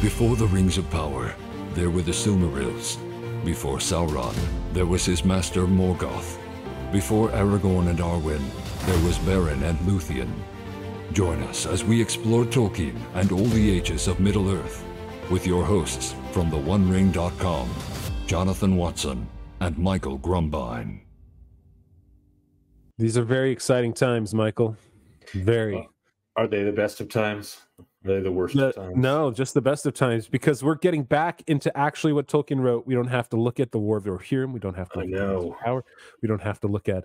Before the Rings of Power, there were the Silmarils. Before Sauron, there was his master Morgoth. Before Aragorn and Arwen, there was Beren and Luthien. Join us as we explore Tolkien and all the ages of Middle-earth with your hosts from theonering.com, Jonathan Watson and Michael Grumbine. These are very exciting times, Michael. Very. Are they the best of times? Are they the worst of times? No, just the best of times, because we're getting back into actually what Tolkien wrote. We don't have to look at the War of the Rohirrim. We don't have to look at Power. We don't have to look at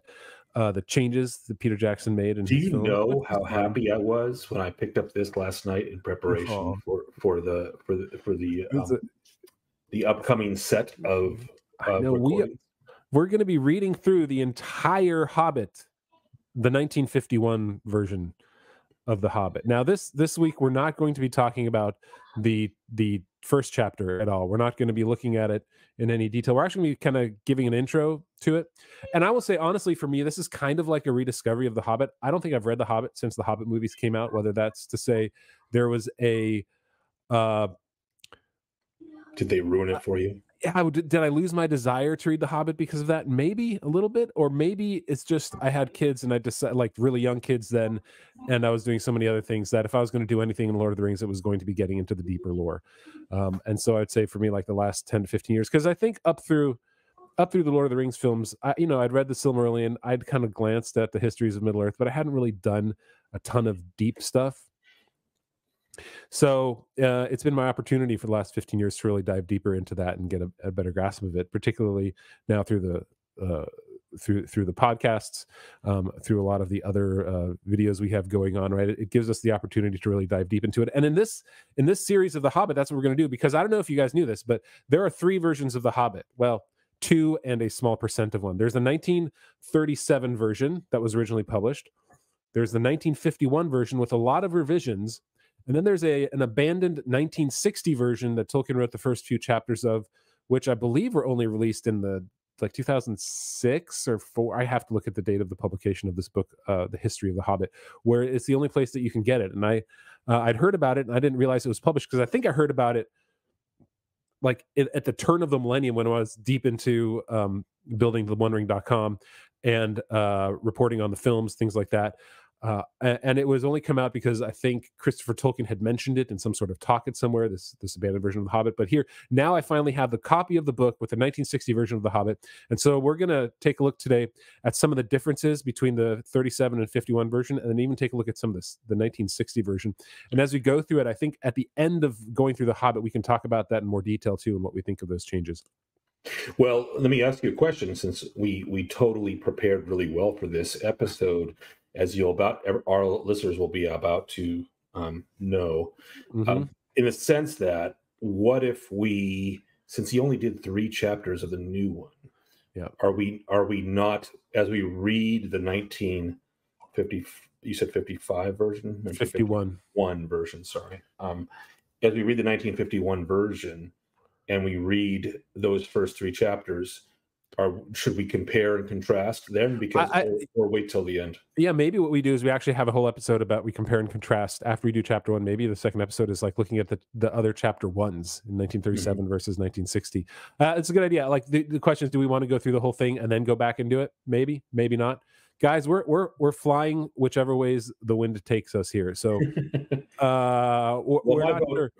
the changes that Peter Jackson made. Do you know how happy I was when I picked up this last night in preparation for the upcoming set of recordings? We're going to be reading through the entire Hobbit, the 1951 version of The Hobbit. Now, this week, we're not going to be talking about the first chapter at all. We're not going to be looking at it in any detail. We're actually going to be kind of giving an intro to it. And I will say, honestly, for me, this is kind of like a rediscovery of The Hobbit. I don't think I've read The Hobbit since the Hobbit movies came out, whether that's to say there was a... Did they ruin it for you? Did I lose my desire to read The Hobbit because of that? Maybe a little bit, or maybe it's just I had kids and I decided, like really young kids then, and I was doing so many other things that if I was going to do anything in Lord of the Rings, it was going to be getting into the deeper lore. And so I'd say for me, like the last 10 to 15 years, because I think up through the Lord of the Rings films, I'd read the Silmarillion, I'd kind of glanced at the histories of Middle-earth, but I hadn't really done a ton of deep stuff. So it's been my opportunity for the last 15 years to really dive deeper into that and get a better grasp of it, particularly now through the through the podcasts, through a lot of the other videos we have going on. Right, it gives us the opportunity to really dive deep into it. And in this series of The Hobbit, that's what we're going to do, because I don't know if you guys knew this, but there are 3 versions of The Hobbit. Well, 2 and a small percent of one. There's the 1937 version that was originally published. There's the 1951 version with a lot of revisions. And then there's an abandoned 1960 version that Tolkien wrote the first few chapters of, which I believe were only released in the 2006 or 4. I have to look at the date of the publication of this book, The History of the Hobbit, where it's the only place that you can get it. And I'd heard about it, and I didn't realize it was published, because I think I heard about it at the turn of the millennium when I was deep into building theonering.com and reporting on the films, things like that. And it was only come out because I think Christopher Tolkien had mentioned it in some sort of talk at somewhere, this abandoned version of The Hobbit. But here, now I finally have the copy of the book with the 1960 version of The Hobbit. And so we're going to take a look today at some of the differences between the 37 and 51 version, and then even take a look at some of the 1960 version. And as we go through it, I think at the end of going through The Hobbit, we can talk about that in more detail too, and what we think of those changes. Well, let me ask you a question, since we totally prepared really well for this episode, as our listeners will be about to know, in the sense that, what if since he only did 3 chapters of the new one, are we not, as we read the 1950, you said 55 version? 51 version, sorry. As we read the 1951 version, and we read those first 3 chapters, should we compare and contrast then, or wait till the end? Yeah, maybe what we do is we actually have a whole episode about we compare and contrast after we do chapter 1. Maybe the second episode is like looking at the other chapter 1s in 1937 versus 1960. It's a good idea. Like the question is, do we want to go through the whole thing and then go back and do it? Maybe not. Guys, we're flying whichever ways the wind takes us here. So we're not sure.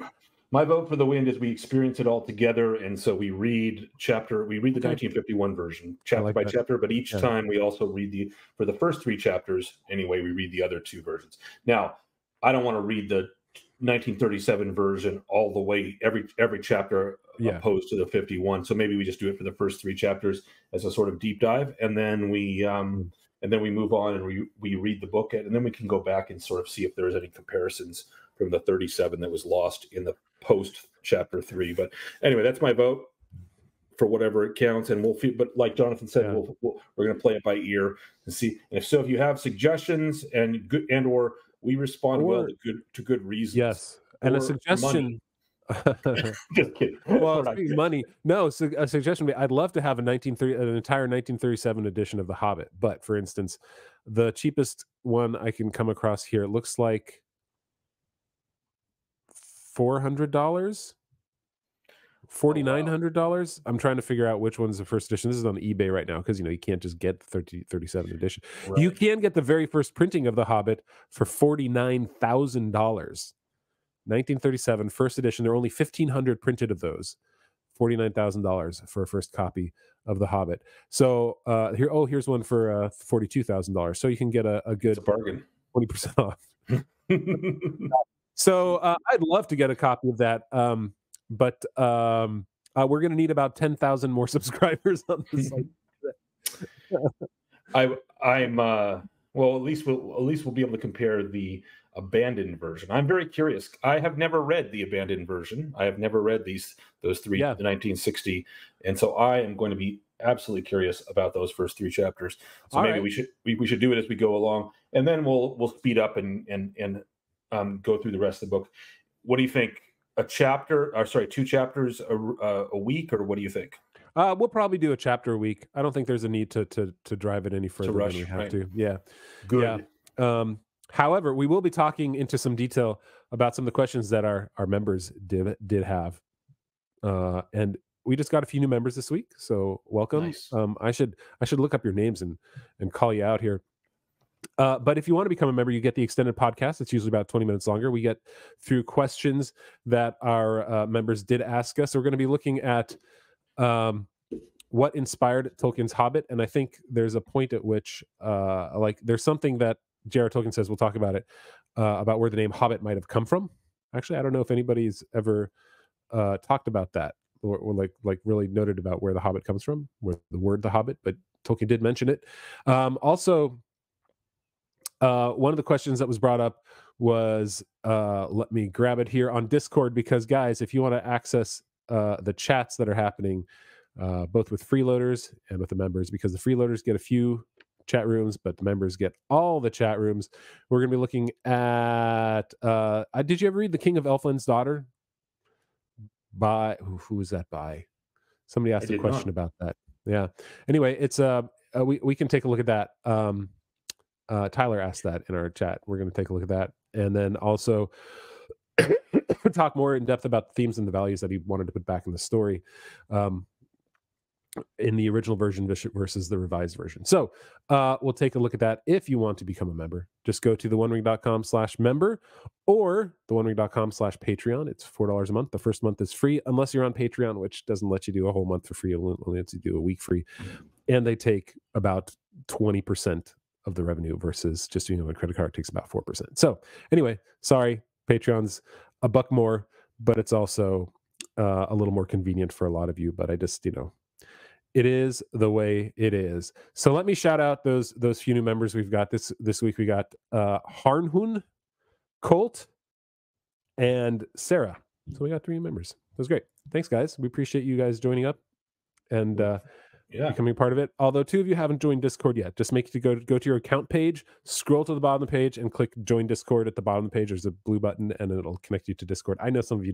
My vote for the wind is we experience it all together, and so we read the 1951 version chapter by chapter, but each time we also read for the first 3 chapters anyway, we read the other 2 versions. Now, I don't want to read the 1937 version all the way, every chapter opposed to the 51. So maybe we just do it for the first 3 chapters as a sort of deep dive, and then we move on and we read the book, and then we can go back and sort of see if there's any comparisons from the 37 that was lost in the post chapter 3. But anyway, that's my vote for whatever it counts, and we'll but like Jonathan said, we're going to play it by ear and see. And if you have suggestions or we respond well to good reasons. Yes, and a suggestion. Just kidding. Well, money. No, so a suggestion. I'd love to have an entire 1937 edition of The Hobbit. But for instance, the cheapest one I can come across here, it looks like $400, $4,900. I'm trying to figure out which one's the first edition. This is on eBay right now because you can't just get the 37 edition. Right. You can get the very first printing of The Hobbit for $49,000. 1937 first edition. There are only 1,500 printed of those. $49,000 for a first copy of The Hobbit. So here's one for $42,000. So you can get a good bargain, 20% off. So I'd love to get a copy of that, but we're going to need about 10,000 more subscribers on the site. I'm well. At least we'll be able to compare the abandoned version. I'm very curious. I have never read the abandoned version. I have never read those three, the 1960, and so I am going to be absolutely curious about those first 3 chapters. So maybe we should do it as we go along, and then we'll speed up and go through the rest of the book. What do you think? 2 chapters a week, or what do you think? We'll probably do a chapter a week. I don't think there's a need to drive it any further than we have to. Yeah. Good. Yeah. However, we will be talking into some detail about some of the questions that our members did have. And we just got a few new members this week, so welcome. Nice. I should look up your names and call you out here. But if you want to become a member, you get the extended podcast. It's usually about 20 minutes longer. We get through questions that our members did ask us. So we're going to be looking at what inspired Tolkien's Hobbit. And I think there's a point at which there's something that J.R. Tolkien says, we'll talk about it, about where the name Hobbit might have come from. Actually, I don't know if anybody's ever talked about that or like really noted about where the Hobbit comes from, where the word the Hobbit, but Tolkien did mention it. Also, one of the questions that was brought up was, let me grab it here on Discord, because guys, if you want to access the chats that are happening, both with freeloaders and with the members, because the freeloaders get a few chat rooms, but the members get all the chat rooms. We're going to be looking at, did you ever read The King of Elfland's Daughter? By, who was that by? Somebody asked a question about that. Yeah. Anyway, it's, we can take a look at that. Tyler asked that in our chat. We're going to take a look at that. And then also talk more in depth about the themes and the values that he wanted to put back in the story. In the original version versus the revised version. So we'll take a look at that. If you want to become a member, just go to theonering.com/member or theonering.com/Patreon. It's $4 a month. The first month is free unless you're on Patreon, which doesn't let you do a whole month for free. It only lets you do a week free. And they take about 20% of the revenue versus just doing it with a credit card takes about 4%. So anyway, sorry, Patreon's $1 more, but it's also a little more convenient for a lot of you. But I just, it is the way it is. So let me shout out those few new members we've got this week. We got Harnhun, Colt, and Sarah. So we got 3 members. That was great. Thanks, guys. We appreciate you guys joining up and becoming a part of it. Although 2 of you haven't joined Discord yet, just make it to go to your account page, scroll to the bottom of the page, and click Join Discord at the bottom of the page. There's a blue button, and it'll connect you to Discord. I know some of you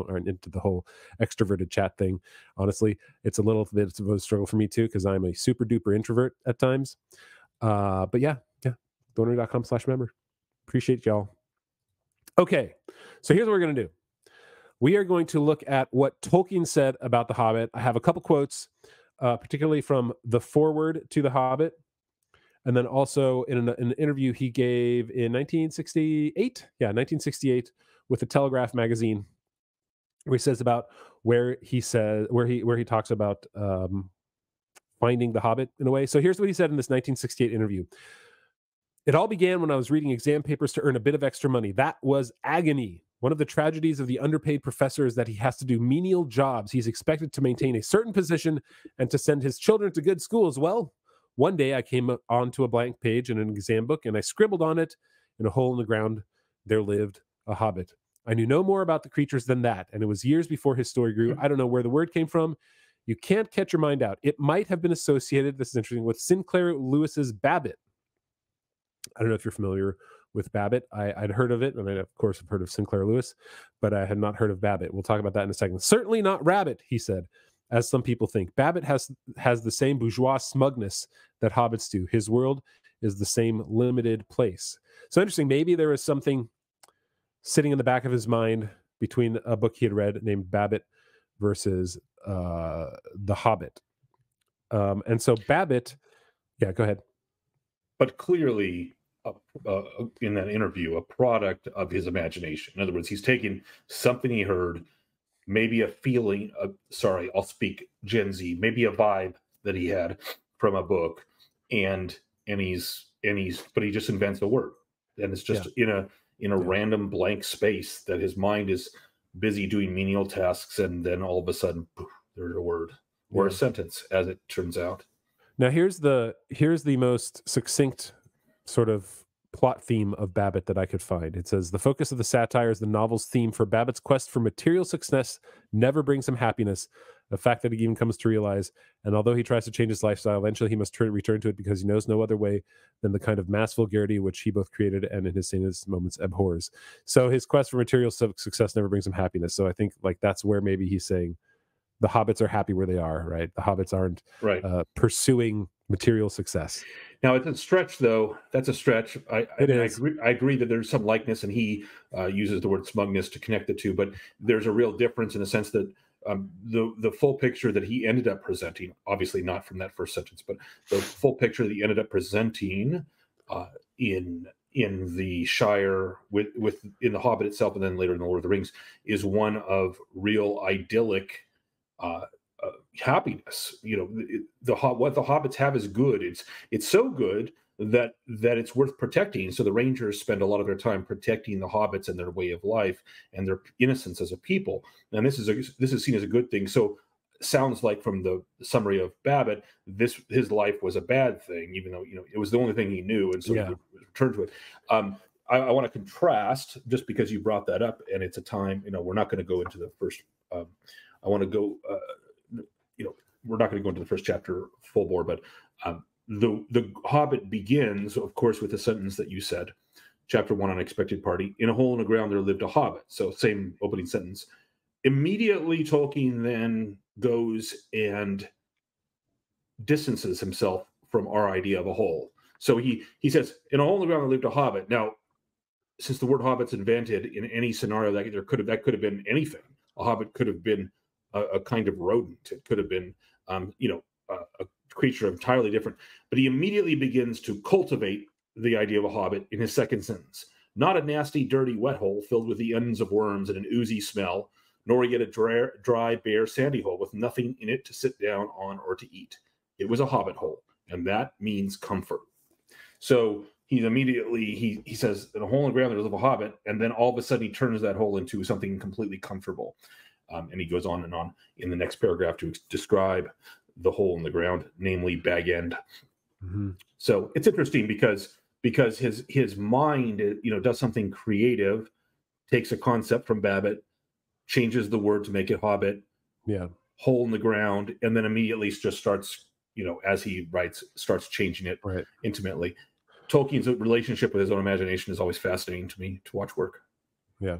aren't into the whole extroverted chat thing. Honestly, it's a little bit of a struggle for me too, because I'm a super duper introvert at times. But yeah, donor.com/member. Appreciate y'all. Okay, so here's what we're gonna do. We are going to look at what Tolkien said about The Hobbit. I have a couple quotes. Particularly from the foreword to The Hobbit, and then also in an interview he gave in 1968, with the Telegraph magazine, where he says about where he talks about finding The Hobbit in a way. So here's what he said in this 1968 interview. It all began when I was reading exam papers to earn a bit of extra money. That was agony. One of the tragedies of the underpaid professor is that he has to do menial jobs. He's expected to maintain a certain position and to send his children to good schools. Well, one day I came onto a blank page in an exam book, and I scribbled on it, in a hole in the ground, there lived a hobbit. I knew no more about the creatures than that, and it was years before his story grew. I don't know where the word came from. You can't catch your mind out. It might have been associated, this is interesting, with Sinclair Lewis's Babbitt. I don't know if you're familiar with Babbitt. I'd heard of it, and I, of course, have heard of Sinclair Lewis, but I had not heard of Babbitt. We'll talk about that in a second. Certainly not Rabbit, he said, as some people think. Babbitt has the same bourgeois smugness that hobbits do. His world is the same limited place. So interesting. Maybe there was something sitting in the back of his mind between a book he had read named Babbitt versus The Hobbit. And so Babbitt, yeah, go ahead. But clearly, in that interview, a product of his imagination. In other words, he's taking something he heard, maybe a feeling, sorry, I'll speak Gen Z, maybe a vibe that he had from a book, but he just invents a word. And it's just in a random blank space that his mind is busy doing menial tasks, and then all of a sudden, poof, there's a word or a sentence, as it turns out. Now here's the most succinct sort of plot theme of Babbitt that I could find. It says, the focus of the satire is the novel's theme, for Babbitt's quest for material success never brings him happiness, a fact that he even comes to realize. And although he tries to change his lifestyle, eventually he must return to it, because he knows no other way than the kind of mass vulgarity which he both created and in his sanest moments abhors. So his quest for material success never brings him happiness. So I think like that's where maybe he's saying the hobbits are happy where they are, right? The hobbits aren't pursuing material success. Now, it's a stretch, though. That's a stretch. I agree that there's some likeness, and he uses the word smugness to connect the two, but there's a real difference in the sense that the full picture that he ended up presenting, obviously not from that first sentence, but the full picture that he ended up presenting in the Shire, in the Hobbit itself, and then later in the Lord of the Rings, is one of real idyllic happiness. What the hobbits have is good. It's so good that it's worth protecting. So the Rangers spend a lot of their time protecting the hobbits and their way of life and their innocence as a people. And this is seen as a good thing. So sounds like from the summary of Babbitt, his life was a bad thing, even though it was the only thing he knew, and so he would return to it. I want to contrast, just because you brought that up, and it's a time. We're not going to go into the first. I want to go. We're not going to go into the first chapter full bore, but the Hobbit begins, of course, with the sentence that you said, Chapter 1, Unexpected Party. In a hole in the ground there lived a hobbit. So same opening sentence. Immediately, Tolkien then goes and distances himself from our idea of a hole. So he says, in a hole in the ground there lived a hobbit. Now, since the word hobbit's invented in any scenario, that could have been anything. A hobbit could have been a kind of rodent. It could have been, a creature entirely different. But he immediately begins to cultivate the idea of a hobbit in his second sentence. Not a nasty, dirty, wet hole filled with the ends of worms and an oozy smell, nor yet a dry, bare, sandy hole with nothing in it to sit down on or to eat. It was a hobbit hole, and that means comfort. So he immediately, he says, in a hole in the ground there lives a hobbit, and then all of a sudden he turns that hole into something completely comfortable. And he goes on and on in the next paragraph to describe the hole in the ground, namely Bag End. Mm-hmm. So it's interesting because his mind, does something creative, takes a concept from Babbitt, changes the word to make it Hobbit, hole in the ground, and then immediately just starts, as he writes, starts changing it intimately. Tolkien's relationship with his own imagination is always fascinating to me to watch work. Yeah.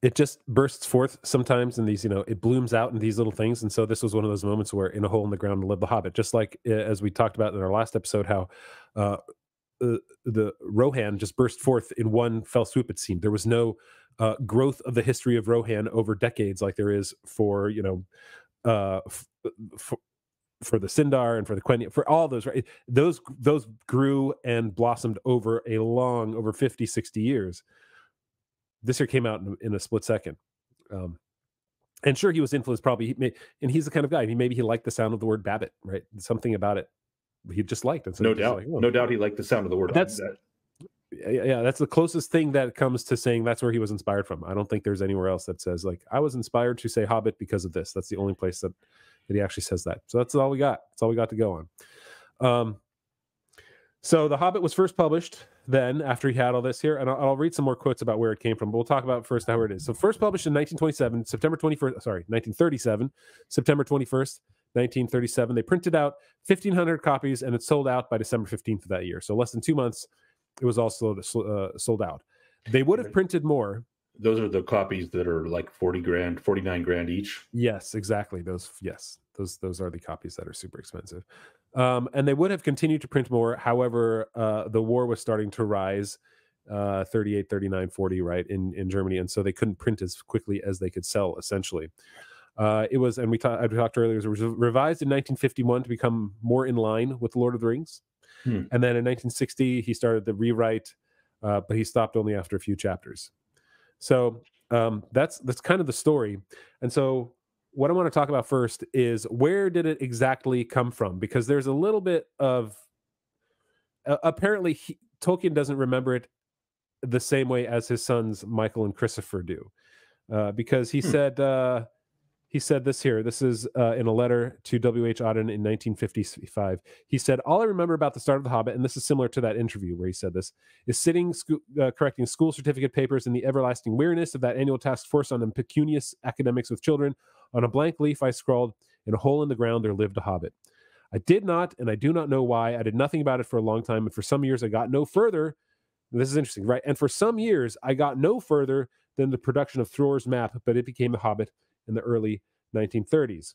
It just bursts forth sometimes in these, it blooms out in these little things. And so this was one of those moments where in a hole in the ground lived the hobbit, just like as we talked about in our last episode, how the Rohan just burst forth in one fell swoop. It seemed there was no growth of the history of Rohan over decades like there is for, for the Sindar and for the Quenya, for all those, right? Those grew and blossomed over over 50, 60 years. This here came out in a split second. And sure, he was influenced probably, and he's the kind of guy, maybe he liked the sound of the word Babbitt, right? Something about it he just liked. And so no doubt. No doubt he liked the sound of the word. That's the closest thing that comes to saying that's where he was inspired from. I don't think there's anywhere else that says, like, I was inspired to say Hobbit because of this. That's the only place that he actually says that. So that's all we got. That's all we got to go on. So The Hobbit was first published then after he had all this here, and I'll read some more quotes about where it came from, but we'll talk about first how it is. So first published in 1937, September 21st, 1937. They printed out 1,500 copies, and it sold out by December 15th of that year. So less than 2 months, it was all sold out. They would have printed more. Those are the copies that are like 49 grand each. Yes, exactly. Those are the copies that are super expensive. And they would have continued to print more. However, the war was starting to rise, 38, 39, 40, right, in Germany. And so they couldn't print as quickly as they could sell, essentially. It was, and I talked earlier, it was revised in 1951 to become more in line with The Lord of the Rings. And then in 1960, he started the rewrite, but he stopped only after a few chapters. So that's kind of the story. And so what I want to talk about first is, where did it exactly come from? Because there's a little bit of, apparently Tolkien doesn't remember it the same way as his sons Michael and Christopher do, because he said this here. This is in a letter to W.H. Auden in 1955. He said, "All I remember about the start of The Hobbit," and this is similar to that interview where he said this, "is sitting correcting school certificate papers in the everlasting weariness of that annual task force on impecunious academics with children. On a blank leaf I scrawled, 'In a hole in the ground there lived a hobbit.' I did not, and I do not know why. I did nothing about it for a long time, and for some years I got no further." This is interesting, right? "And for some years I got no further than the production of Thor's map, but it became The Hobbit in the early 1930s.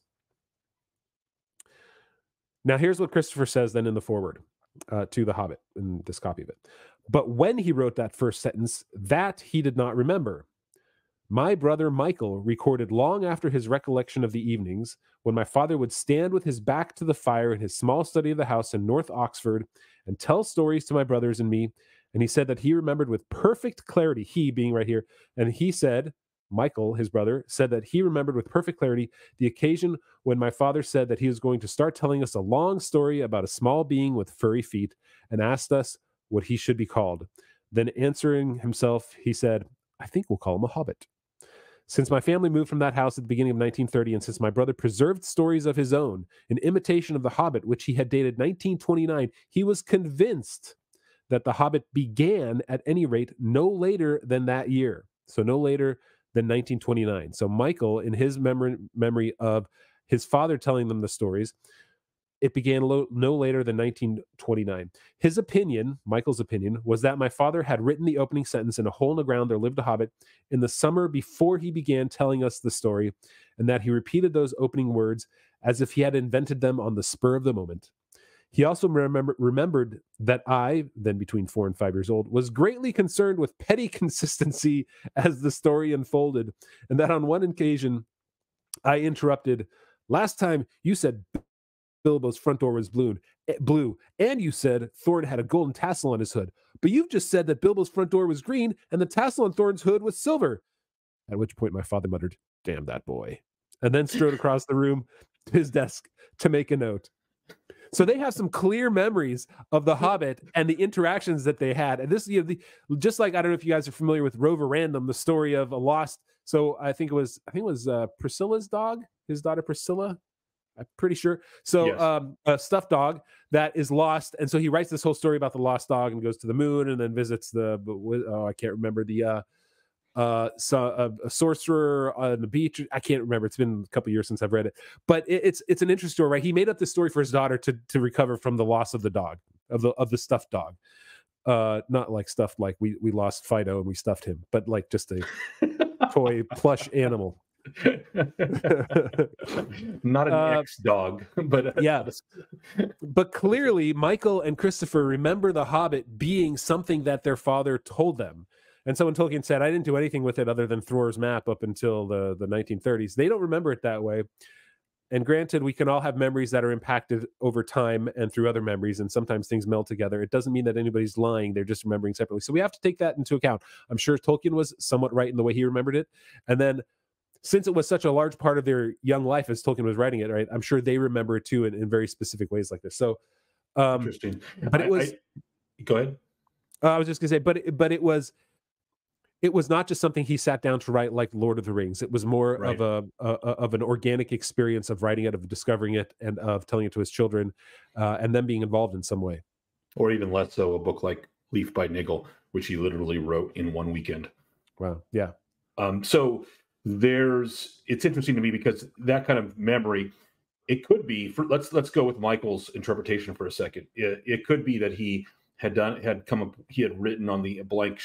Now, here's what Christopher says then in the foreword to The Hobbit, in this copy of it. "But when he wrote that first sentence, that he did not remember. My brother Michael recorded long after his recollection of the evenings, when my father would stand with his back to the fire in his small study of the house in North Oxford and tell stories to my brothers and me. And he said that he remembered with perfect clarity," he being right here, and he said, Michael, his brother, said that he remembered with perfect clarity the occasion when my father said that he was going to start telling us a long story about a small being with furry feet, and asked us what he should be called. Then answering himself, he said, 'I think we'll call him a hobbit.' Since my family moved from that house at the beginning of 1930, and since my brother preserved stories of his own, in imitation of The Hobbit, which he had dated 1929, he was convinced that The Hobbit began, at any rate, no later than that year." So no later than 1929. So Michael, in his memory of his father telling them the stories, it began no later than 1929. His opinion, Michael's opinion, was that my father had written the opening sentence, "In a hole in the ground there lived a hobbit," in the summer before he began telling us the story, and that he repeated those opening words as if he had invented them on the spur of the moment. He also remembered that I, then between 4 and 5 years old, was greatly concerned with petty consistency as the story unfolded, and that on one occasion I interrupted, "Last time you said Bilbo's front door was blue, and you said Thorin had a golden tassel on his hood, but you've just said that Bilbo's front door was green and the tassel on Thorin's hood was silver." At which point my father muttered, "Damn that boy," and then strode across the room to his desk to make a note. So they have some clear memories of The Hobbit and the interactions that they had. And this, just like, I don't know if you guys are familiar with Rover Random, the story of a lost. So I think it was Priscilla's dog, his daughter Priscilla. I'm pretty sure. So yes. A stuffed dog that is lost, and so he writes this whole story about the lost dog and goes to the moon and then visits I can't remember a sorcerer on the beach. I can't remember. It's been a couple years since I've read it, but it's an interesting story, right? He made up this story for his daughter to recover from the loss of the dog, of the stuffed dog. Not like stuffed like we lost Fido and we stuffed him, but like just a toy plush animal. Not an ex-dog, but yeah. But clearly Michael and Christopher remember The Hobbit being something that their father told them. And so when Tolkien said, "I didn't do anything with it other than Thor's map up until the 1930s," they don't remember it that way. And granted, we can all have memories that are impacted over time and through other memories, and sometimes things meld together. It doesn't mean that anybody's lying. They're just remembering separately. So we have to take that into account. I'm sure Tolkien was somewhat right in the way he remembered it. And then since it was such a large part of their young life as Tolkien was writing it, right, I'm sure they remember it too in very specific ways like this. So interesting. But it was... Go ahead. I was just going to say, but it was not just something he sat down to write like Lord of the Rings. It was more right. of an organic experience of writing it, of discovering it, and of telling it to his children, and them being involved in some way. Or even less so, a book like Leaf by Niggle, which he literally wrote in one weekend. Wow. Yeah. So it's interesting to me because that kind of memory, it could be let's go with Michael's interpretation for a second. It could be that he had written on the blank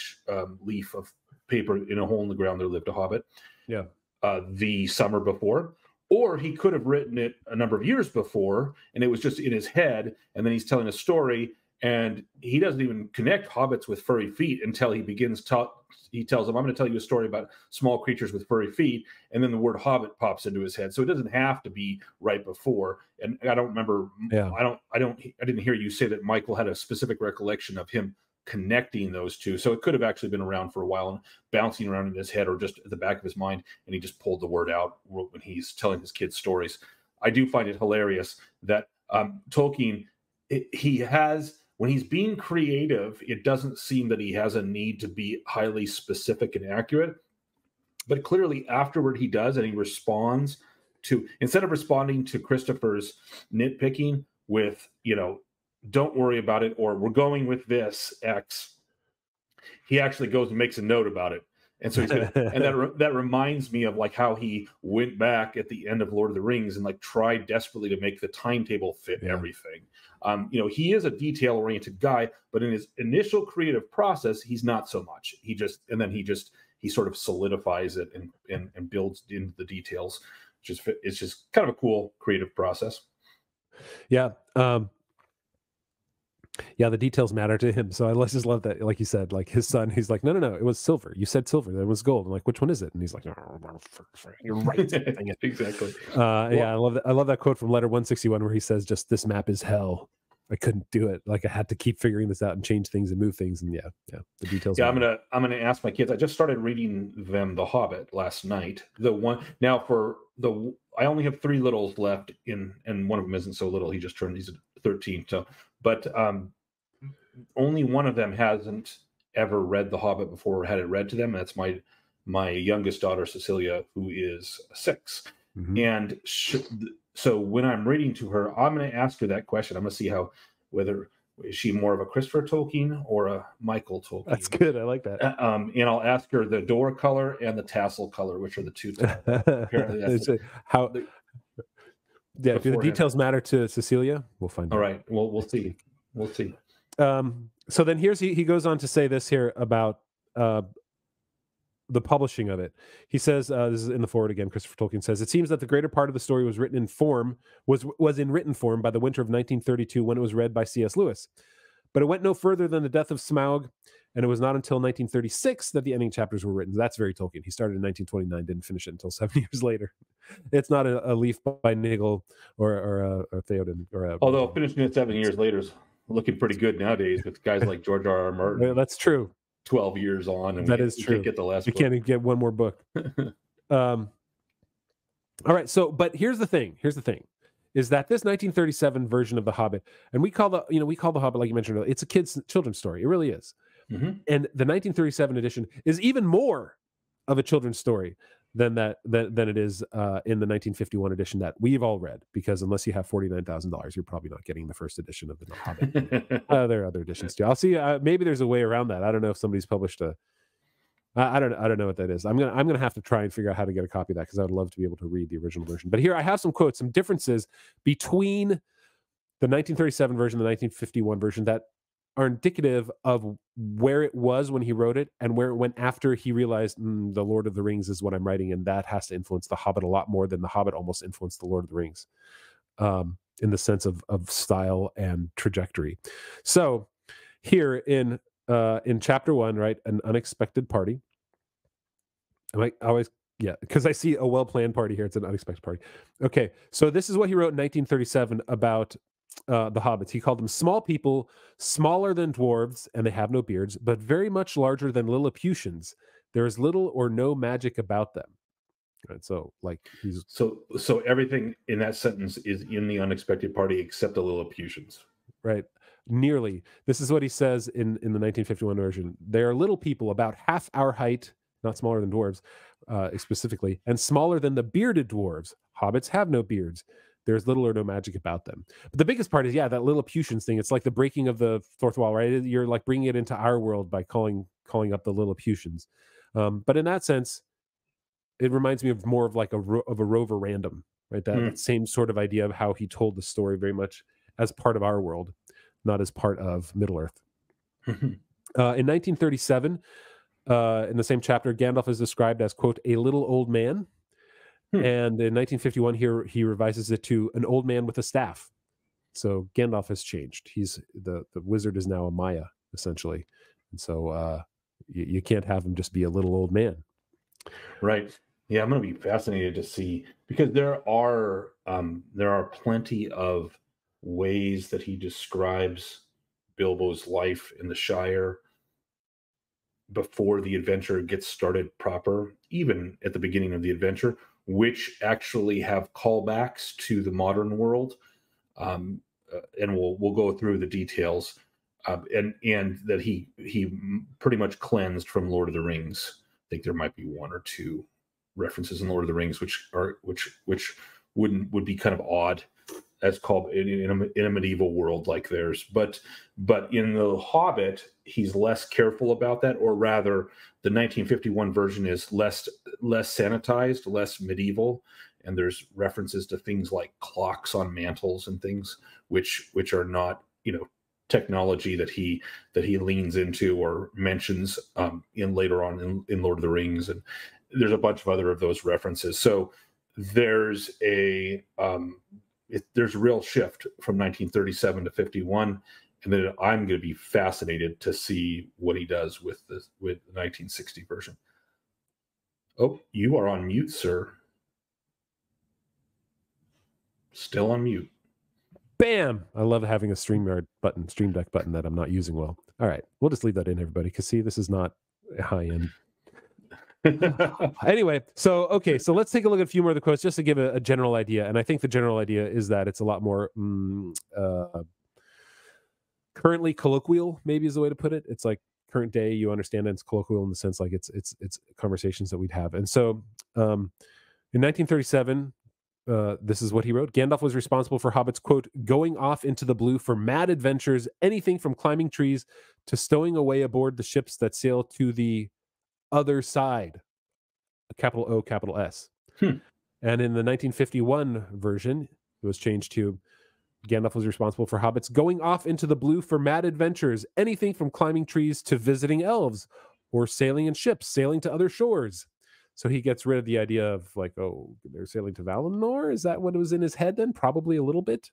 leaf of paper, "In a hole in the ground there lived a hobbit," the summer before, or he could have written it a number of years before and it was just in his head, and then he's telling a story And he doesn't even connect hobbits with furry feet until he begins he tells them, I'm going to tell you a story about small creatures with furry feet, and then the word hobbit pops into his head. So it doesn't have to be right before. And I don't remember, I didn't hear you say that Michael had a specific recollection of him connecting those two. So it could have actually been around for a while and bouncing around in his head or just at the back of his mind, and he just pulled the word out when he's telling his kids stories. I do find it hilarious that Tolkien, he has, when he's being creative, it doesn't seem that he has a need to be highly specific and accurate. But clearly afterward he does, and he responds to, instead of responding to Christopher's nitpicking with, don't worry about it, or we're going with this X, he actually goes and makes a note about it. And so he's gonna, and that reminds me of like how he went back at the end of Lord of the Rings and like tried desperately to make the timetable fit everything. He is a detail-oriented guy, but in his initial creative process, he's not so much. He sort of solidifies it and builds into the details. It's just kind of a cool creative process. Yeah. Yeah, the details matter to him. So I just love that, like you said, like his son, he's like, no, it was silver. You said silver, it was gold. I'm like, which one is it? And he's like, oh, you're right. Exactly. Yeah, I love that quote from Letter 161 where he says, just this map is hell. I couldn't do it. Like I had to keep figuring this out and change things and move things. And the details. Yeah, I'm gonna ask my kids. I just started reading them The Hobbit last night. I only have 3 littles left and one of them isn't so little. He's 13. So, but only one of them hasn't ever read The Hobbit before or had it read to them. That's my youngest daughter, Cecilia, who is 6. Mm-hmm. And so when I'm reading to her, I'm going to ask her that question. I'm going to see whether is she more of a Christopher Tolkien or a Michael Tolkien. That's good. I like that. And I'll ask her the door color and the tassel color, which are the two. Apparently, do the details matter to Cecilia? We'll find out. All right. Well, we'll see. We'll see. So then he goes on to say this here about the publishing of it. He says, this is in the forward again, Christopher Tolkien says, it seems that the greater part of the story was in written form by the winter of 1932 when it was read by C.S. Lewis. But it went no further than the death of Smaug, and it was not until 1936 that the ending chapters were written. That's very Tolkien. He started in 1929, didn't finish it until 7 years later. It's not a Leaf by Nigel or Theoden. Although finishing it 7 years later is looking pretty good nowadays with guys like George R.R. Martin. Yeah, that's true. 12 years on, and that is true. Can't get the last. We can't even get one more book. All right. So, but here's the thing. Is that this 1937 version of The Hobbit, and we call the Hobbit, like you mentioned earlier, it's a children's story. It really is. Mm-hmm. And the 1937 edition is even more of a children's story than it is in the 1951 edition that we've all read, because unless you have $49,000, you're probably not getting the first edition of The Hobbit. There are other editions too. I'll see. Maybe there's a way around that. I don't know if somebody's published I don't know what that is. I'm gonna have to try and figure out how to get a copy of that, because I would love to be able to read the original version. But here I have some quotes, some differences between the 1937 version and the 1951 version that are indicative of where it was when he wrote it and where it went after he realized the Lord of the Rings is what I'm writing, and that has to influence The Hobbit a lot more than The Hobbit almost influenced the Lord of the Rings, in the sense of style and trajectory. So here in chapter 1, right, an unexpected party. Because I see a well-planned party here. It's an unexpected party. Okay, so this is what he wrote in 1937 about the hobbits. He called them small people, smaller than dwarves, and they have no beards, but very much larger than Lilliputians. There is little or no magic about them. Right, so like so everything in that sentence is in the unexpected party except the Lilliputians. Right. Nearly. This is what he says in the 1951 version. They are little people about half our height, not smaller than dwarves, specifically, and smaller than the bearded dwarves. Hobbits have no beards. There's little or no magic about them. But the biggest part is, that Lilliputians thing. It's like the breaking of the fourth wall, right? You're like bringing it into our world by calling up the Lilliputians. But in that sense, it reminds me of more of like a Rover Random, right? That same sort of idea of how he told the story very much as part of our world, not as part of Middle-earth. In 1937, in the same chapter, Gandalf is described as, quote, a little old man. And in 1951, here he revises it to an old man with a staff. So Gandalf has changed. He's the wizard is now a Maya, essentially. And so you can't have him just be a little old man. Right. Yeah, I'm going to be fascinated to see, because there are plenty of ways that he describes Bilbo's life in the Shire before the adventure gets started proper, even at the beginning of the adventure, which actually have callbacks to the modern world. And we'll go through the details, and that he pretty much cleansed from Lord of the Rings. I think there might be one or two references in Lord of the Rings which would be kind of odd as called in a medieval world like theirs, but in the Hobbit he's less careful about that, or rather the 1951 version is less sanitized, less medieval, and there's references to things like clocks on mantles and things which are not, technology that he leans into or mentions in later on in Lord of the Rings, and there's a bunch of other of those references. So there's there's a real shift from 1937 to 51, and then I'm going to be fascinated to see what he does with the 1960 version. Oh, you are on mute, sir. Still on mute. Bam! I love having a Stream Deck button that I'm not using well. All right, we'll just leave that in, everybody, because see, this is not high end. Anyway, so let's take a look at a few more of the quotes just to give a general idea. And I think the general idea is that it's a lot more currently colloquial, maybe is the way to put it. It's like current day, you understand, and it's colloquial in the sense like it's conversations that we'd have. And so in 1937, this is what he wrote. Gandalf was responsible for hobbits, quote, going off into the blue for mad adventures, anything from climbing trees to stowing away aboard the ships that sail to the other side, capital O, capital S. And in the 1951 version, it was changed to Gandalf was responsible for hobbits going off into the blue for mad adventures, anything from climbing trees to visiting elves, or sailing in ships, sailing to other shores. So he gets rid of the idea of like, oh, they're sailing to Valinor. Is that what was in his head then? Probably a little bit.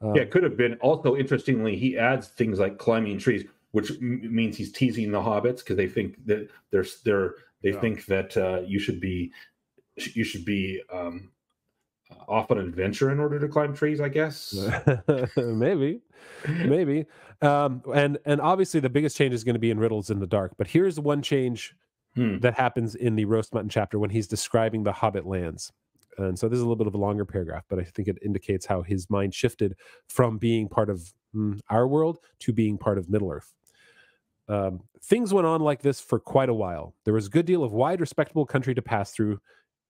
Yeah, it could have been. Also, interestingly, he adds things like climbing trees, which means he's teasing the hobbits because they think that think that you should be off on an adventure in order to climb trees, I guess. maybe. And obviously the biggest change is going to be in Riddles in the Dark. But here's one change that happens in the Roast Mutton chapter when he's describing the Hobbit lands. And so this is a little bit of a longer paragraph, but I think it indicates how his mind shifted from being part of our world to being part of Middle-earth. Things went on like this for quite a while. There was a good deal of wide, respectable country to pass through,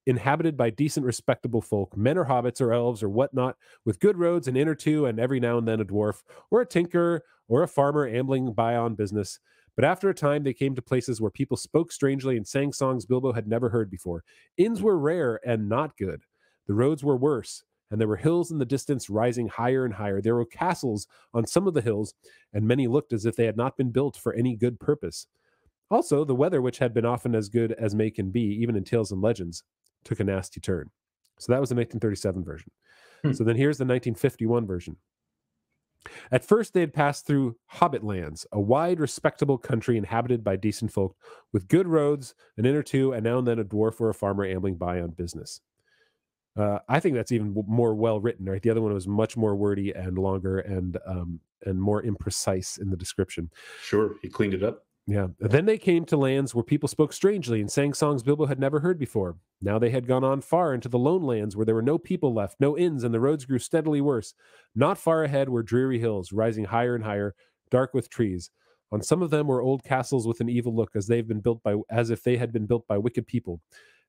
inhabited by decent, respectable folk, men or hobbits or elves or whatnot, with good roads, an inn or two, and every now and then a dwarf, or a tinker, or a farmer ambling by on business. But after a time, they came to places where people spoke strangely and sang songs Bilbo had never heard before. Inns were rare and not good. The roads were worse, and there were hills in the distance rising higher and higher. There were castles on some of the hills, and many looked as if they had not been built for any good purpose. Also, the weather, which had been often as good as may can be, even in tales and legends, took a nasty turn. So that was the 1937 version. So then here's the 1951 version. At first, they had passed through Hobbit lands, a wide, respectable country inhabited by decent folk, with good roads, an inn or two, and now and then a dwarf or a farmer ambling by on business. I think that's even more well written, right? The other one was much more wordy and longer and more imprecise in the description. Sure, he cleaned it up. Yeah. Then they came to lands where people spoke strangely and sang songs Bilbo had never heard before. Now they had gone on far into the lone lands where there were no people left, no inns, and the roads grew steadily worse. Not far ahead were dreary hills, rising higher and higher, dark with trees. On some of them were old castles with an evil look, as if they had been built by wicked people.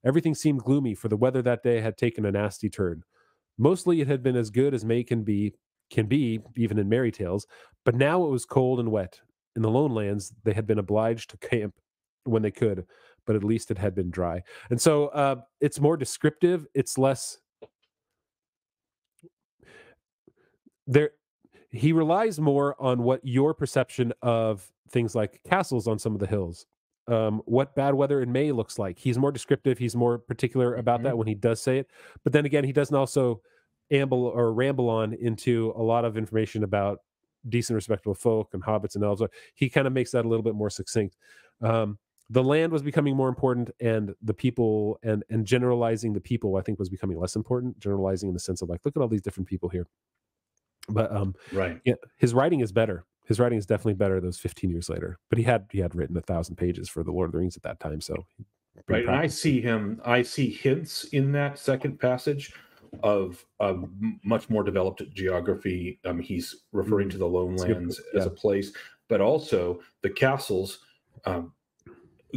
Everything seemed gloomy, for the weather that day had taken a nasty turn. Mostly it had been as good as May can be, even in merry tales, but now it was cold and wet. In the lone lands, they had been obliged to camp when they could, but at least it had been dry. And so it's more descriptive. It's less there. He relies more on what your perception of things like castles on some of the hills, what bad weather in May looks like. He's more descriptive. He's more particular about that when he does say it. But then again, he doesn't also amble or ramble on into a lot of information about decent, respectable folk and hobbits and elves. He kind of makes that a little bit more succinct. The land was becoming more important, and the people and generalizing the people, I think, was becoming less important. Generalizing in the sense of like, look at all these different people here. But right, yeah, his writing is better. His writing is definitely better those 15 years later. But he had written 1,000 pages for the Lord of the Rings at that time, so right. And I see hints in that second passage of much more developed geography. He's referring to the Lone Lands as a place, but also the castles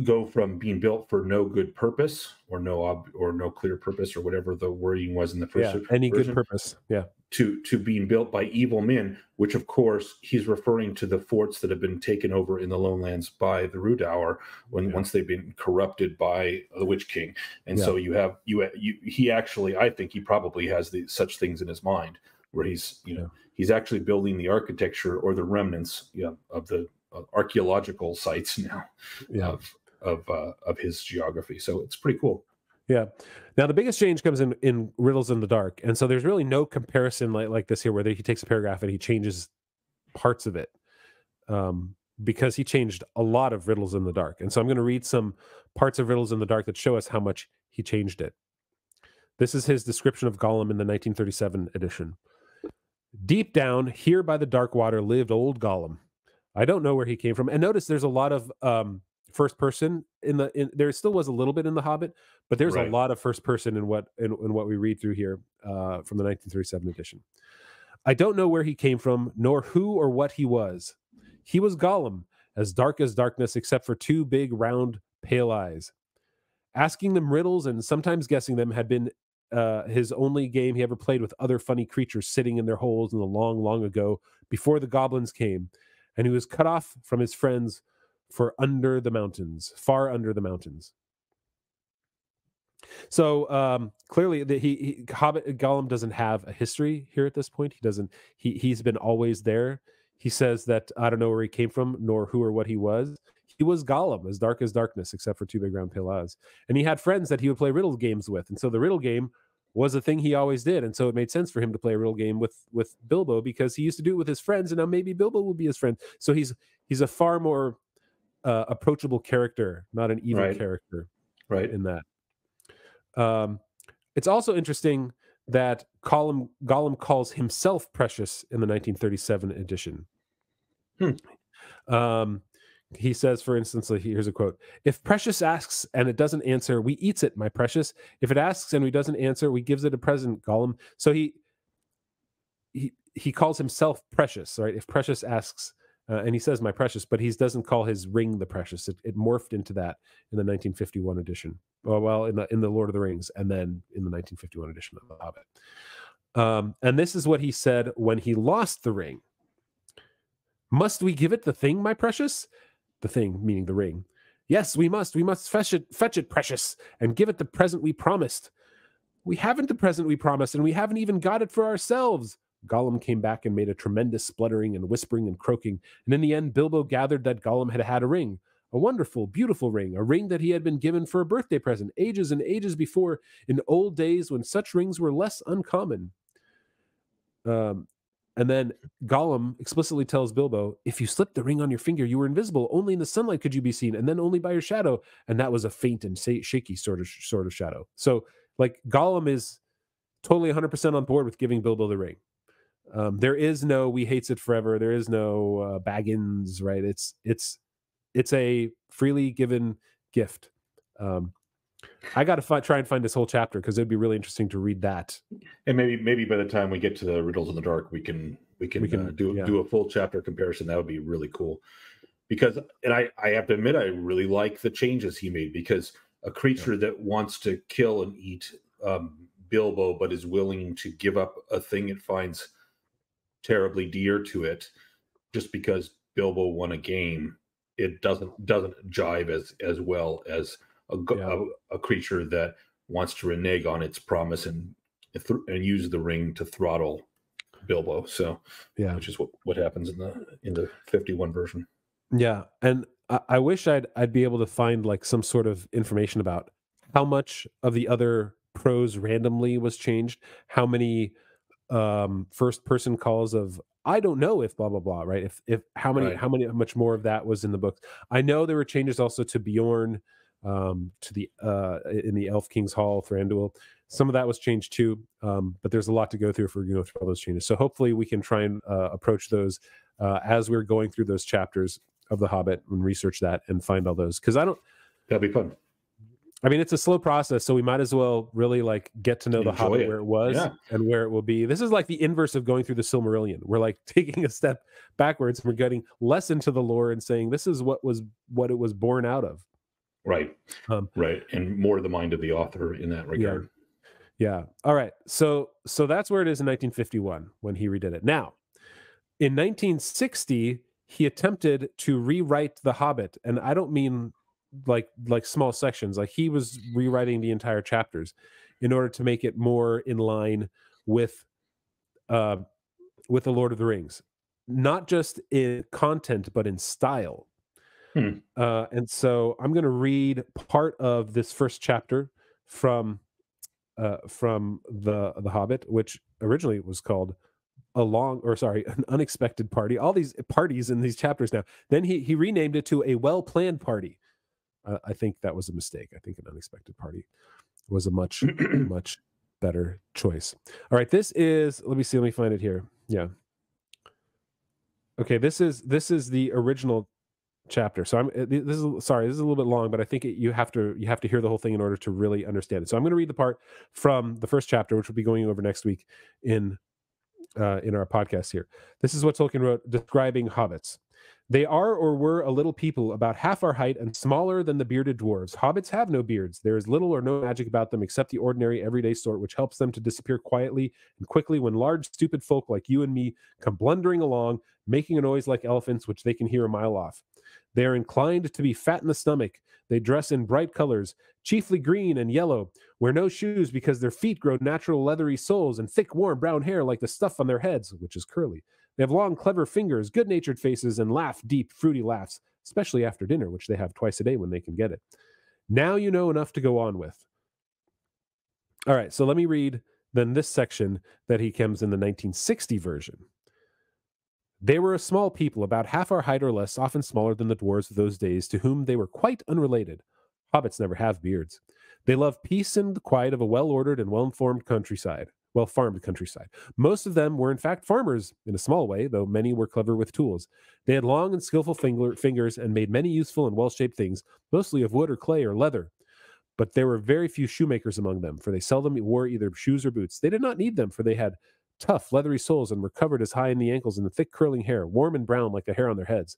go from being built for no good purpose or no clear purpose, or whatever the wording was in the first any version, good purpose, to being built by evil men, which of course he's referring to the forts that have been taken over in the Lone Lands by the Rudauer once they've been corrupted by the Witch King. And so he actually, I think he probably has such things in his mind where he's actually building the architecture or the remnants of the archaeological sites now of his geography. So it's pretty cool. Yeah. Now the biggest change comes in Riddles in the Dark, and so there's really no comparison like this here, where he takes a paragraph and he changes parts of it, because he changed a lot of Riddles in the Dark. And so I'm going to read some parts of Riddles in the Dark that show us how much he changed it. This is his description of Gollum in the 1937 edition. Deep down here by the dark water lived old Gollum. I don't know where he came from. And notice there's a lot of first person there still was a little bit in The Hobbit, but there's a lot of first person in what we read through here from the 1937 edition. I don't know where he came from, nor who or what he was. He was Gollum, as dark as darkness, except for two big, round, pale eyes. Asking them riddles and sometimes guessing them had been his only game he ever played with other funny creatures sitting in their holes in the long, long ago, before the goblins came, and he was cut off from his friends for under the mountains, far under the mountains. So clearly, Hobbit Gollum doesn't have a history here at this point. He doesn't. He's been always there. He says that I don't know where he came from, nor who or what he was. He was Gollum, as dark as darkness, except for two big round pale eyes. And he had friends that he would play riddle games with, and so the riddle game was a thing he always did. And so it made sense for him to play a riddle game with Bilbo, because he used to do it with his friends, and now maybe Bilbo will be his friend. So he's a far more approachable character, not an evil character, in that. It's also interesting that Gollum calls himself precious in the 1937 edition. He says, for instance, here's a quote: "If precious asks and it doesn't answer, we eats it, my precious. If it asks and we doesn't answer, we gives it a present, Gollum." So he calls himself precious, right? If precious asks, and he says my precious, but he doesn't call his ring the precious. It morphed into that in the 1951 edition. Well, in the Lord of the Rings, and then in the 1951 edition of The Hobbit. And this is what he said when he lost the ring: "Must we give it the thing, my precious?" The thing meaning the ring. "Yes, we must. We must fetch it, precious, and give it the present we promised." "We haven't the present we promised, and we haven't even got it for ourselves." Gollum came back and made a tremendous spluttering and whispering and croaking, and in the end Bilbo gathered that Gollum had a ring, a wonderful, beautiful ring, a ring that he had been given for a birthday present ages and ages before, in old days when such rings were less uncommon. And then Gollum explicitly tells Bilbo, "If you slipped the ring on your finger, you were invisible. Only in the sunlight could you be seen, and then only by your shadow. And that was a faint and shaky sort of shadow." So, like, Gollum is totally 100% on board with giving Bilbo the ring. There is no "we hates it forever." There is no Baggins, right? It's a freely given gift. I got to try and find this whole chapter, because it'd be really interesting to read that. And maybe by the time we get to the Riddles in the Dark, we can do a full chapter comparison. That would be really cool. Because, and I have to admit, I really like the changes he made, because a creature that wants to kill and eat Bilbo, but is willing to give up a thing it finds terribly dear to it, just because Bilbo won a game, it doesn't jive as well as a creature that wants to renege on its promise and use the ring to throttle Bilbo. So, which is what happens in the 51 version. Yeah, and I wish I'd be able to find like some sort of information about how much of the other prose randomly was changed, how many first person calls of, I don't know if blah blah blah, right? If how much more of that was in the book. I know there were changes also to Bjorn, to the in the Elf King's Hall, Thranduil. Some of that was changed too, but there's a lot to go through if we're going to go through all those changes. So hopefully we can try and approach those as we're going through those chapters of The Hobbit and research that and find all those, because that'll be fun. I mean, it's a slow process, so we might as well really like get to know The Hobbit where it was and where it will be. This is like the inverse of going through the Silmarillion. We're like taking a step backwards and we're getting less into the lore and saying this is what it was born out of. Right. Right. And more the mind of the author in that regard. Yeah. All right. So that's where it is in 1951 when he redid it. Now, in 1960, he attempted to rewrite The Hobbit, and I don't mean like small sections. Like he was rewriting the entire chapters in order to make it more in line with The Lord of the Rings, not just in content but in style. And so I'm going to read part of this first chapter from the Hobbit, which originally was called an unexpected party. All these parties in these chapters now. Then he renamed it to a well-planned party. I think that was a mistake. I think an unexpected party was a much much better choice. All right, this is. Let me find it here. Yeah. Okay, this is the original chapter. So this is a little bit long, but I think you have to hear the whole thing in order to really understand it. So I'm going to read the part from the first chapter, which we'll be going over next week in our podcast here. This is what Tolkien wrote describing hobbits. They are or were a little people about half our height and smaller than the bearded dwarves. Hobbits have no beards. There is little or no magic about them except the ordinary everyday sort, which helps them to disappear quietly and quickly when large, stupid folk like you and me come blundering along, making a noise like elephants, which they can hear a mile off. They are inclined to be fat in the stomach. They dress in bright colors, chiefly green and yellow, wear no shoes because their feet grow natural leathery soles and thick, warm brown hair like the stuff on their heads, which is curly. They have long, clever fingers, good-natured faces, and laugh deep, fruity laughs, especially after dinner, which they have twice a day when they can get it. Now you know enough to go on with. All right, so let me read then this section that he comes in the 1960 version. They were a small people, about half our height or less, often smaller than the dwarves of those days, to whom they were quite unrelated. Hobbits never have beards. They love peace and the quiet of a well-ordered and well-farmed countryside. Most of them were in fact farmers, in a small way, though many were clever with tools. They had long and skillful fingers and made many useful and well-shaped things, mostly of wood or clay or leather. But there were very few shoemakers among them, for they seldom wore either shoes or boots. They did not need them, for they had tough, leathery soles and were covered as high in the ankles in the thick curling hair, warm and brown like the hair on their heads.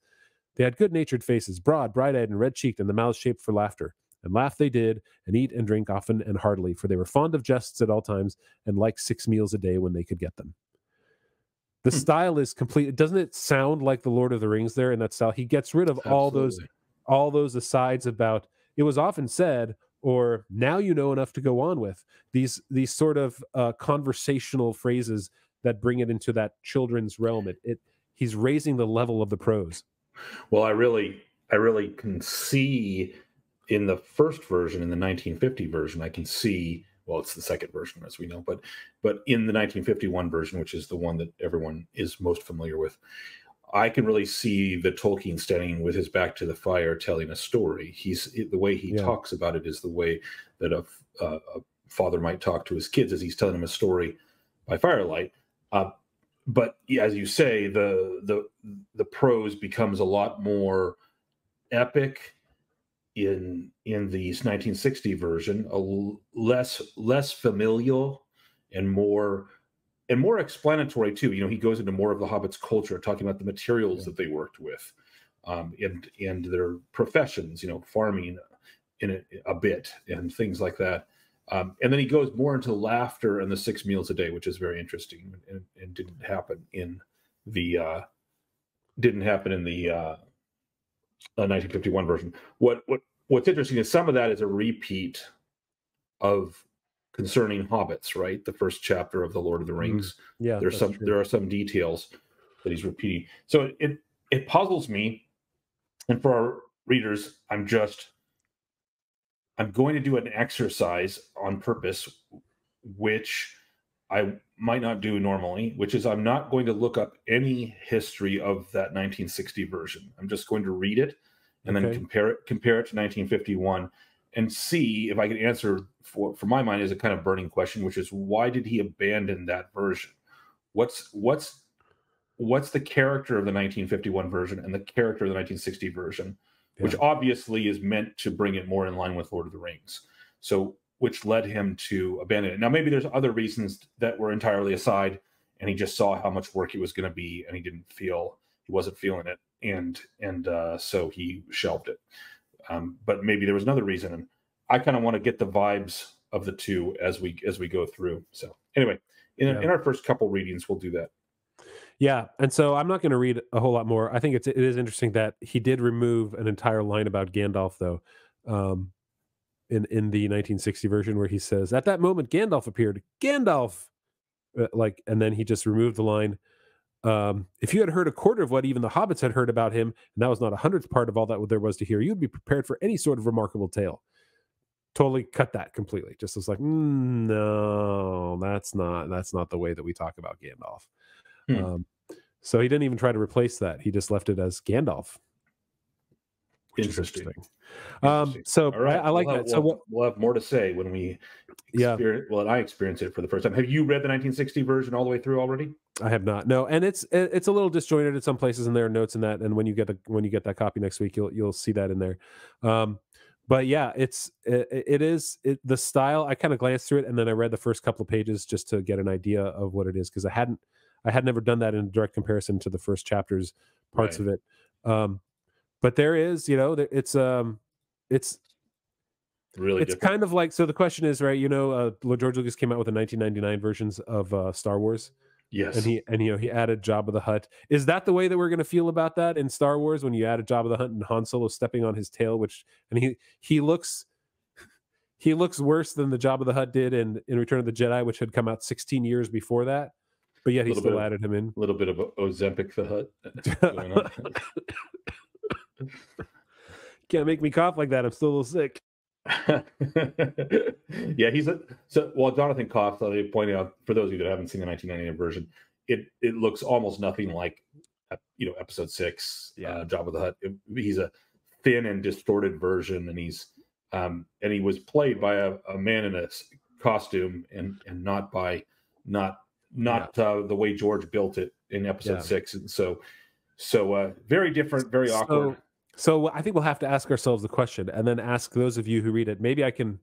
They had good-natured faces, broad, bright-eyed, and red-cheeked, and the mouths shaped for laughter. And laugh they did, and eat and drink often and heartily, for they were fond of jests at all times, and liked 6 meals a day when they could get them. The style is complete. Doesn't it sound like the Lord of the Rings there in that style? He gets rid of all those asides about, it was often said, or now you know enough to go on with. These sort of conversational phrases that bring it into that children's realm. He's raising the level of the prose. Well, I really can see in the first version, in the 1950 version, I can see, well, it's the second version, as we know, but in the 1951 version, which is the one that everyone is most familiar with, I can really see the Tolkien standing with his back to the fire telling a story. The way he talks about it is the way that a father might talk to his kids as he's telling them a story by firelight. But as you say, the prose becomes a lot more epic in the 1960 version, less familial and more explanatory too. You know, he goes into more of the Hobbit's culture, talking about the materials that they worked with, and their professions. You know, farming in a bit and things like that. And then he goes more into laughter and the 6 meals a day, which is very interesting and didn't happen in the 1951 version. What's interesting is some of that is a repeat of concerning hobbits, right? The first chapter of the Lord of the Rings. Yeah, there are some details that he's repeating. So it puzzles me, and for our readers, I'm going to do an exercise on purpose, which I might not do normally, which is I'm not going to look up any history of that 1960 version. I'm just going to read it and then compare it to 1951 and see if I can answer for my mind is a kind of burning question, which is why did he abandon that version? What's the character of the 1951 version and the character of the 1960 version, which obviously is meant to bring it more in line with Lord of the Rings. So which led him to abandon it. Now, maybe there's other reasons that were entirely aside, and he just saw how much work it was going to be, and he wasn't feeling it, and so he shelved it. But maybe there was another reason, and I kind of want to get the vibes of the two as we go through. So anyway, in our first couple readings, we'll do that. Yeah, and so I'm not going to read a whole lot more. I think it is interesting that he did remove an entire line about Gandalf, though. In the 1960 version, where he says, "At that moment, Gandalf appeared." Gandalf, and then he just removed the line. If you had heard a quarter of what even the hobbits had heard about him, and that was not a hundredth part of all that there was to hear, you'd be prepared for any sort of remarkable tale. Totally cut that completely. Just was like, no, that's not the way that we talk about Gandalf. So he didn't even try to replace that. He just left it as Gandalf. Interesting. So right. I like that. So we'll have more to say when we I experienced it for the first time. Have you read the 1960 version all the way through already? I have not. No, and it's a little disjointed at some places, and there are notes in that. And when you get that copy next week, you'll see that in there. But yeah, it is the style. I kind of glanced through it, and then I read the first couple of pages just to get an idea of what it is, because I had never done that in direct comparison to the first chapters parts of it. But there is, it's really it's different. kind of like, so the question is, right, George Lucas came out with the 1999 versions of Star Wars. Yes. And he added Jabba the Hutt. Is that the way that we're going to feel about that in Star Wars, when you added Jabba the Hutt and Han Solo stepping on his tail, he looks worse than the Jabba the Hutt did in Return of the Jedi, which had come out 16 years before that, but yet he still added him in. A little bit of Ozempic the Hutt going on. Can't make me cough like that. I'm still a little sick. Yeah, while Jonathan coughs, I'll point out, for those of you that haven't seen the 1999 version, it looks almost nothing like episode 6, Jabba the Hutt. He's a thin and distorted version, and he was played by a man in a costume, and not the way George built it in episode 6, and so very different, very awkward. So I think we'll have to ask ourselves the question, and then ask those of you who read it. Maybe I can.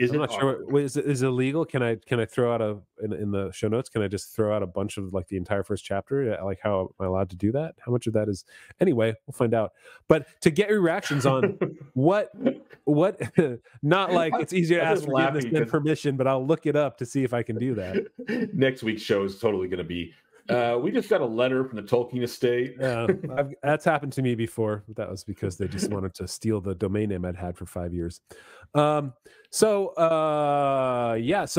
I'm not sure. Is it illegal? Can I throw out in the show notes? Can I just throw out a bunch of like the entire first chapter? Like, how am I allowed to do that? How much of that is? Anyway, we'll find out. But to get your reactions on what not like it's easier to ask forgiveness than permission, but I'll look it up to see if I can do that. Next week's show is totally going to be. We just got a letter from the Tolkien estate. That's happened to me before. That was because they just wanted to steal the domain name I'd had for 5 years. So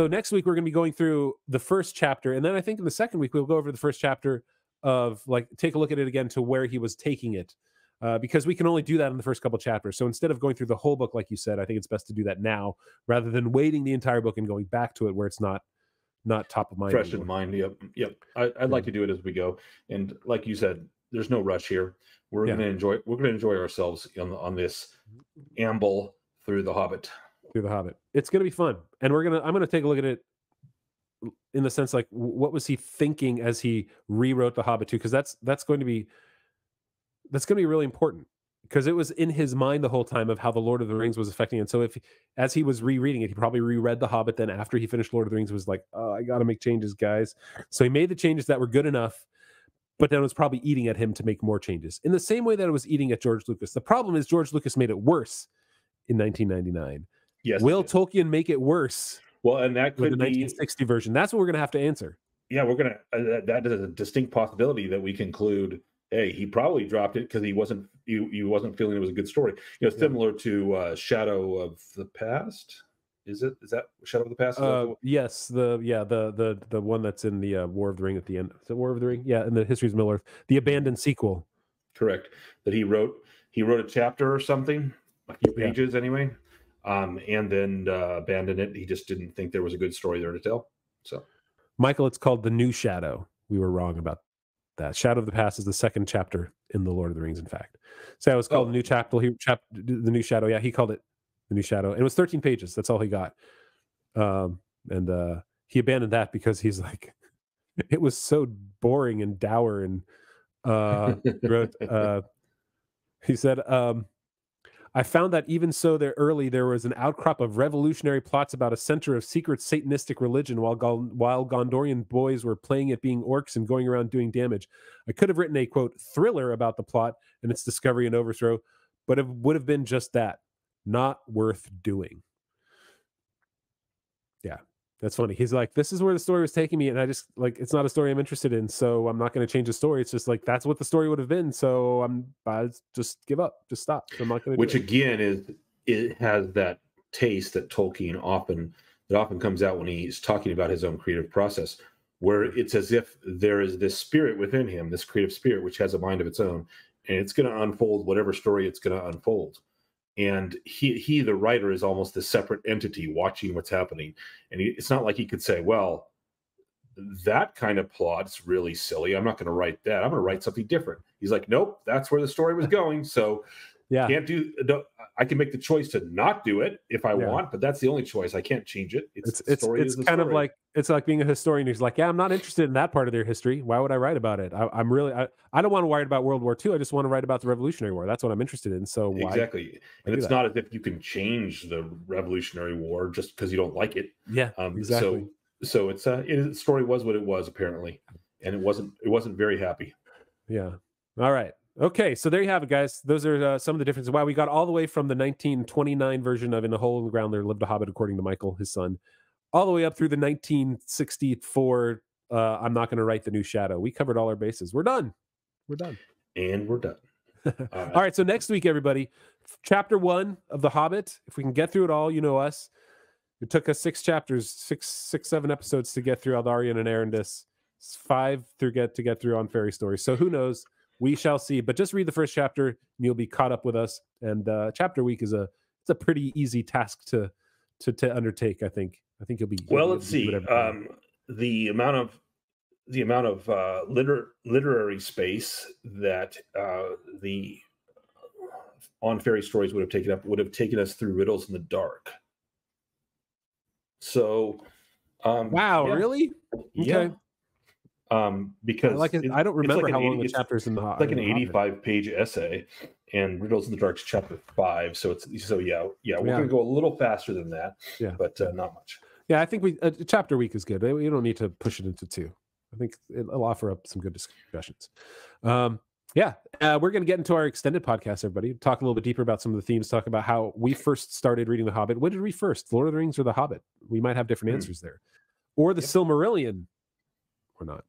next week we're going to be going through the first chapter, and then I think in the second week we'll go over the first chapter of, like, take a look at it again to where he was taking it, because we can only do that in the first couple chapters. So instead of going through the whole book, like you said, I think it's best to do that now rather than waiting the entire book and going back to it where it's not top of mind, fresh in mind. Yep. I'd like to do it as we go, and like you said, there's no rush here. We're going to enjoy ourselves on this amble through the Hobbit. It's going to be fun, and I'm going to take a look at it in the sense, like, what was he thinking as he rewrote the Hobbit too, because that's going to be really important, because it was in his mind the whole time of how the Lord of the Rings was affecting it. So as he was rereading it, he probably reread the Hobbit. Then after he finished Lord of the Rings, was like, oh, I got to make changes, guys. So he made the changes that were good enough, but then it was probably eating at him to make more changes, in the same way that it was eating at George Lucas. The problem is George Lucas made it worse in 1999. Yes. Will Tolkien make it worse? Well, and that could be the 1960 version. That's what we're going to have to answer. Yeah, we're going to. That is a distinct possibility that we conclude. Hey, he probably dropped it because he wasn't feeling it was a good story. Similar to Shadow of the Past. Is that Shadow of the Past? Yes, the one that's in the War of the Ring at the end. Is it War of the Ring? Yeah, in the History of Middle Earth, the abandoned sequel. Correct. That he wrote a chapter or something, a few pages anyway, and then abandoned it. He just didn't think there was a good story there to tell. So. Michael, it's called The New Shadow. We were wrong about that. Shadow of the Past is the second chapter in The Lord of the Rings, in fact. So it was called The New Chapter. The New Shadow. Yeah, he called it The New Shadow. And it was 13 pages. That's all he got. And he abandoned that because he's like, it was so boring and dour. And he said, I found that even so there was an outcrop of revolutionary plots about a center of secret Satanistic religion while Gondorian boys were playing at being orcs and going around doing damage. I could have written a, quote, thriller about the plot and its discovery and overthrow, but it would have been just that. Not worth doing. Yeah. That's funny. He's like, this is where the story was taking me, and I just like, it's not a story I'm interested in, so I'm not going to change the story. It's just like, that's what the story would have been, so I just give up, just stop. I'm not going to. Which again it has that taste that Tolkien often comes out when he's talking about his own creative process, where it's as if there is this spirit within him, this creative spirit, which has a mind of its own, and it's going to unfold whatever story it's going to unfold. And he, the writer, is almost a separate entity watching what's happening. And it's not like he could say, well, that kind of plot's really silly. I'm not going to write that. I'm going to write something different. He's like, nope, that's where the story was going. So yeah, I can make the choice to not do it if I want, but that's the only choice. I can't change it. It's kind of like, it's like being a historian who's like, yeah, I'm not interested in that part of their history. Why would I write about it? I don't want to write about World War II. I just want to write about the Revolutionary War. That's what I'm interested in. So why? Exactly. And it's not as if you can change the Revolutionary War just because you don't like it. Yeah, exactly. So the story was what it was, apparently, and it wasn't very happy. Yeah. All right. Okay, so there you have it, guys. Those are some of the differences. Wow, we got all the way from the 1929 version of In a Hole in the Ground There Lived a Hobbit, according to Michael, his son, all the way up through the 1964 I'm not going to write The New Shadow. We covered all our bases. We're done. And we're done. All right, so next week, everybody, chapter 1 of The Hobbit. If we can get through it all, you know us. It took us 6 chapters, 7 episodes to get through Eldarion and Arendis. 5 to get through on Fairy Stories. So who knows? We shall see. But just read the first chapter, and you'll be caught up with us. And chapter week is a pretty easy task to undertake. I think you'll be. Let's see. The amount of literary space that the On Fairy Stories would have taken us through Riddles in the Dark. So, wow, really? Yeah. Okay. Because I don't remember how long the chapters in the Hobbit. It's like an 85-page essay, and Riddles in the Dark's chapter 5. So we're going to go a little faster than that. Yeah, but not much. Yeah, I think chapter week is good. We don't need to push it into 2. I think it'll offer up some good discussions. We're going to get into our extended podcast, everybody. Talk a little bit deeper about some of the themes. Talk about how we first started reading The Hobbit. When did we first? Lord of the Rings or The Hobbit? We might have different answers there, or the Silmarillion. Or not.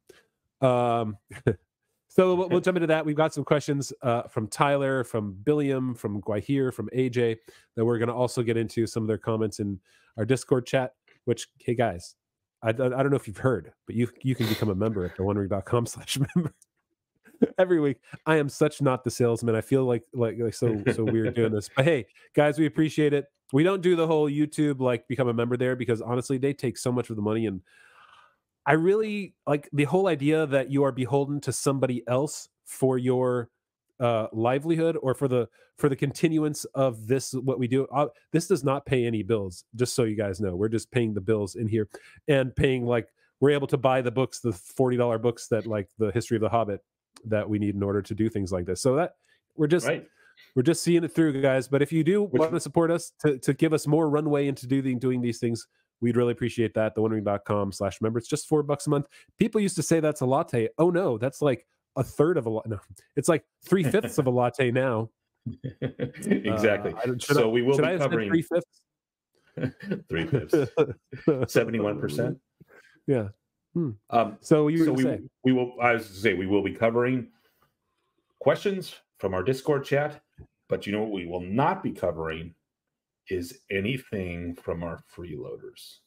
So we'll jump into that. We've got some questions from Tyler, from Billiam, from Guahir, from AJ that we're going to also get into some of their comments in our Discord chat. Which, hey guys, I don't know if you've heard, but you can become a member at theonering.com/member. Every week, I am such not the salesman. I feel like so weird doing this. But hey, guys, we appreciate it. We don't do the whole YouTube like become a member there because honestly, they take so much of the money, and I really like the whole idea that you are beholden to somebody else for your livelihood or for the continuance of this, what we do. This does not pay any bills, just so you guys know. We're just paying the bills in here and paying, like, we're able to buy the books, the $40 books that, like, the History of the Hobbit that we need in order to do things like this. So that we're just seeing it through, guys. But if you do want to support us to give us more runway into doing these things, we'd really appreciate that. theonering.com/member. It's just $4 a month. People used to say that's a latte. Oh no, that's like a third of a latte. No, it's like 3/5 of a latte now. Exactly. We will be covering 3/5. 3/5. 71%. Yeah. We will be covering questions from our Discord chat, but you know what we will not be covering is anything from our freeloaders.